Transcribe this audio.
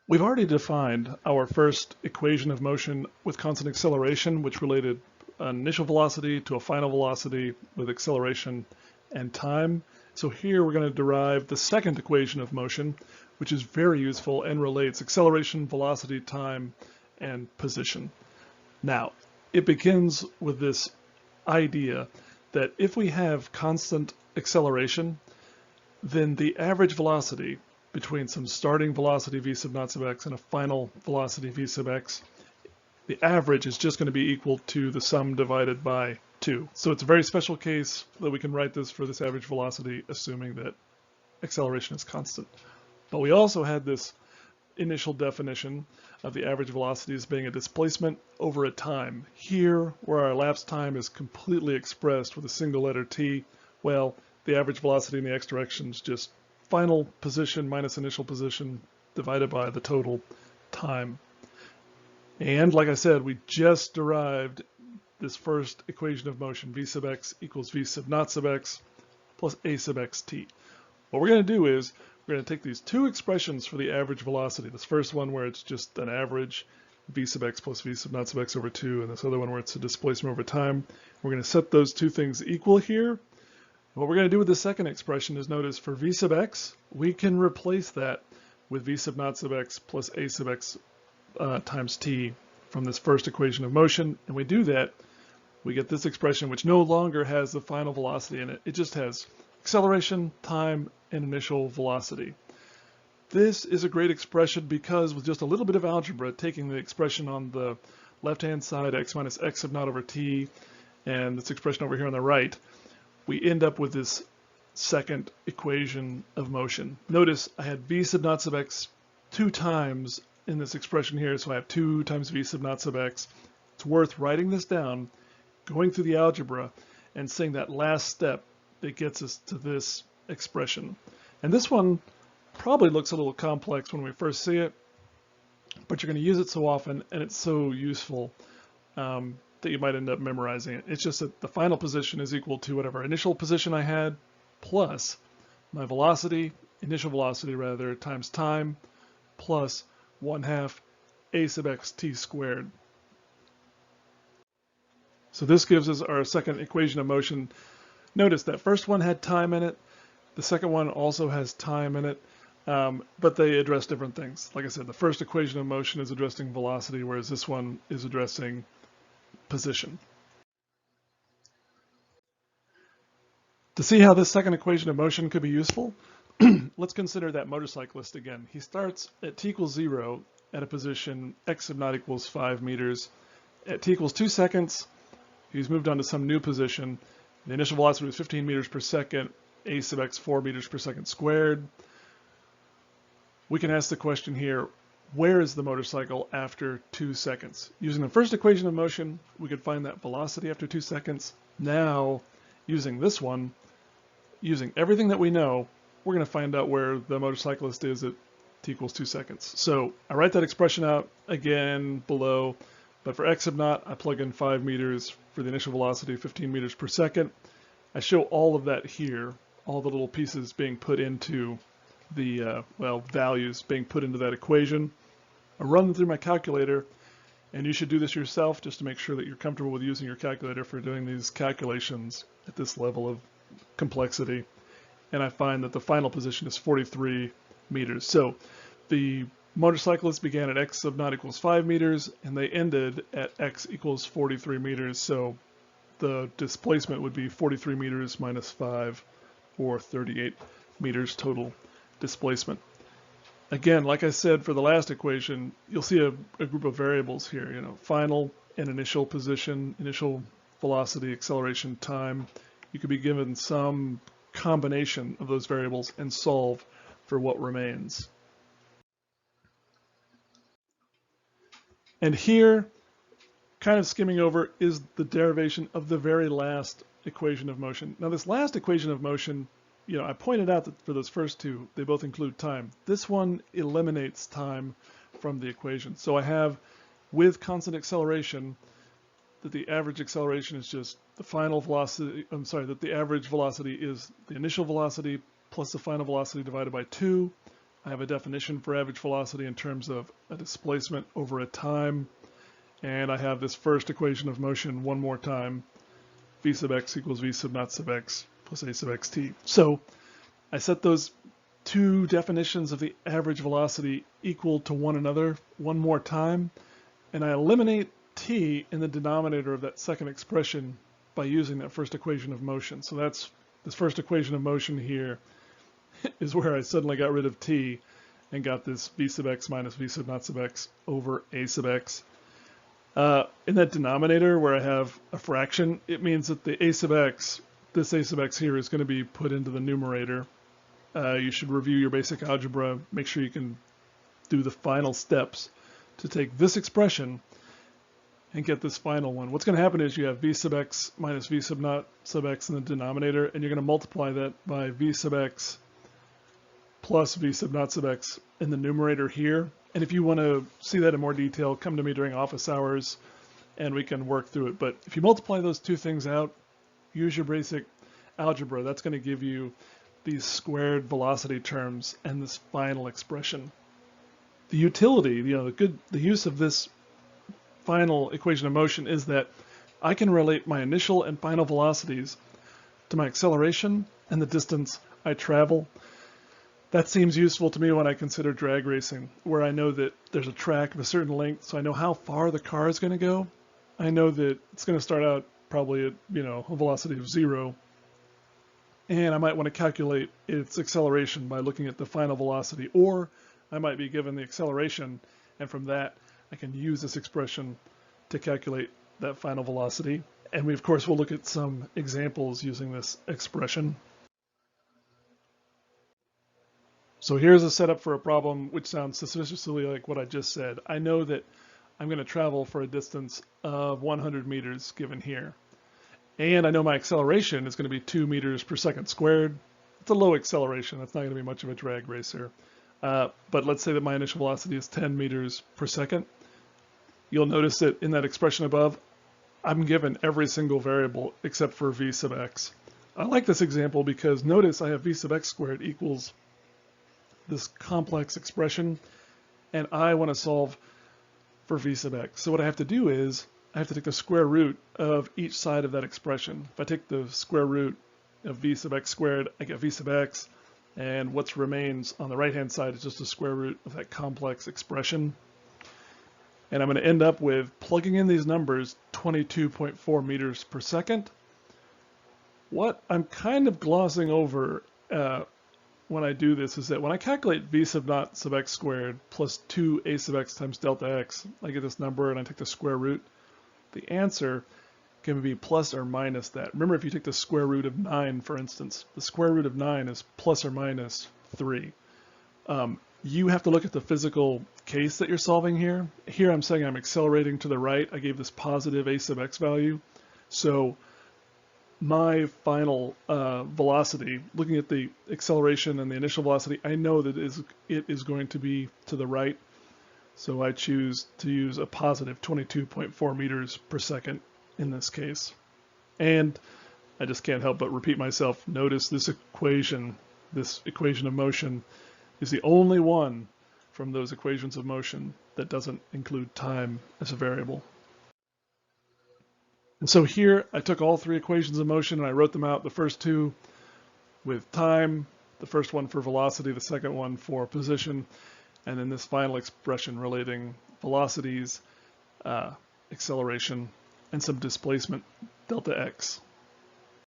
We've already defined our first equation of motion with constant acceleration, which related an initial velocity to a final velocity with acceleration and time. So here we're going to derive the second equation of motion, which is very useful and relates acceleration, velocity, time, and position. Now, it begins with this idea that if we have constant acceleration, then the average velocity between some starting velocity v sub naught sub x and a final velocity v sub x, the average is just going to be equal to the sum divided by 2. So it's a very special case that we can write this for this average velocity, assuming that acceleration is constant. But we also had this initial definition of the average velocity as being a displacement over a time. Here, where our elapsed time is completely expressed with a single letter t, well, the average velocity in the x direction is just final position minus initial position divided by the total time. And like I said, we just derived this first equation of motion, v sub x equals v sub naught sub x plus a sub xt. What we're going to do is we're going to take these two expressions for the average velocity. This first one where it's just an average, v sub x plus v sub naught sub x over 2, and this other one where it's a displacement over time. We're going to set those two things equal here. What we're going to do with the second expression is notice for v sub x, we can replace that with v sub naught sub x plus a sub x times t from this first equation of motion. And we do that, we get this expression which no longer has the final velocity in it. It just has acceleration, time, and initial velocity. This is a great expression because with just a little bit of algebra, taking the expression on the left-hand side, x minus x sub naught over t, and this expression over here on the right, we end up with this second equation of motion. Notice I had v sub naught sub x 2 times in this expression here, so I have 2 times v sub naught sub x. It's worth writing this down, going through the algebra, and saying that last step that gets us to this expression. And this one probably looks a little complex when we first see it, but you're going to use it so often, and it's so useful that you might end up memorizing it. It's just that the final position is equal to whatever initial position I had plus my velocity, initial velocity rather, times time plus 1/2 a sub xt squared. So this gives us our second equation of motion. Notice that first one had time in it. The second one also has time in it, but they address different things. Like I said, the first equation of motion is addressing velocity, whereas this one is addressing position. To see how this second equation of motion could be useful, let's consider that motorcyclist again. He starts at t equals 0 at a position x sub naught equals 5 meters. At t equals 2 seconds, he's moved on to some new position. The initial velocity was 15 meters per second, a sub x 4 meters per second squared. We can ask the question here, where is the motorcycle after 2 seconds? Using the first equation of motion, we could find that velocity after 2 seconds. Now, using this one, using everything that we know, we're going to find out where the motorcyclist is at t equals 2 seconds. So I write that expression out again below, but for x sub naught, I plug in 5 meters for the initial velocity, 15 meters per second. I show all of that here, all the little pieces being put into the, values being put into that equation. I run them through my calculator, and you should do this yourself just to make sure that you're comfortable with using your calculator for doing these calculations at this level of complexity. And I find that the final position is 43 meters. So the motorcyclists began at x sub naught equals 5 meters, and they ended at x equals 43 meters. So the displacement would be 43 meters minus 5, or 38 meters total displacement. Again, like I said for the last equation, you'll see a group of variables here, final and initial position, initial velocity, acceleration, time. You could be given some combination of those variables and solve for what remains. And here, kind of skimming over, is the derivation of the very last equation of motion. Now this last equation of motion, I pointed out that for those first two, they both include time. This one eliminates time from the equation. So I have, with constant acceleration, that the average acceleration is just the final velocity, that the average velocity is the initial velocity plus the final velocity divided by 2. I have a definition for average velocity in terms of a displacement over a time, and I have this first equation of motion one more time, v sub x equals v sub naught sub x plus a sub xt. So I set those two definitions of the average velocity equal to one another one more time, and I eliminate t in the denominator of that second expression by using that first equation of motion. So that's this first equation of motion here is where I suddenly got rid of t and got this v sub x minus v sub naught sub x over a sub x. In that denominator where I have a fraction, it means that the a sub x, this a sub x here, is going to be put into the numerator. You should review your basic algebra, make sure you can do the final steps to take this expression and get this final one. What's going to happen is you have v sub x minus v sub naught sub x in the denominator, and you're going to multiply that by v sub x plus v sub naught sub x in the numerator here. And if you want to see that in more detail, come to me during office hours and we can work through it. But if you multiply those two things out, use your basic algebra, that's going to give you these squared velocity terms and this final expression. The utility, the use of this final equation of motion is that I can relate my initial and final velocities to my acceleration and the distance I travel. That seems useful to me when I consider drag racing, where I know that there's a track of a certain length, so I know how far the car is going to go. I know that it's going to start out probably at, a velocity of 0, and I might want to calculate its acceleration by looking at the final velocity, or I might be given the acceleration, and from that I can use this expression to calculate that final velocity. And we, of course, will look at some examples using this expression. So here's a setup for a problem which sounds suspiciously like what I just said. I know that I'm going to travel for a distance of 100 meters given here. And I know my acceleration is going to be 2 meters per second squared. It's a low acceleration. That's not going to be much of a drag racer. But let's say that my initial velocity is 10 meters per second. You'll notice that in that expression above, I'm given every single variable except for v sub x. I like this example because notice I have v sub x squared equals this complex expression, and I want to solve for v sub x. So what I have to do is I have to take the square root of each side of that expression. If I take the square root of v sub x squared, I get v sub x, and what remains on the right hand side is just the square root of that complex expression. And I'm going to end up with plugging in these numbers 22.4 meters per second. What I'm kind of glossing over when I do this is that when I calculate v sub naught sub x squared plus 2a sub x times delta x, I get this number and I take the square root. The answer can be plus or minus that. Remember, if you take the square root of 9, for instance, the square root of 9 is plus or minus 3. You have to look at the physical case that you're solving here. Here I'm saying I'm accelerating to the right. I gave this positive a sub x value. So my final velocity, looking at the acceleration and the initial velocity, I know that it is going to be to the right. So I choose to use a positive 22.4 meters per second in this case. And I just can't help but repeat myself. Notice this equation of motion is the only one from those equations of motion that doesn't include time as a variable. And so here I took all three equations of motion and I wrote them out, the first two with time, the first one for velocity, the second one for position, and then this final expression relating velocities, acceleration, and some displacement, delta x.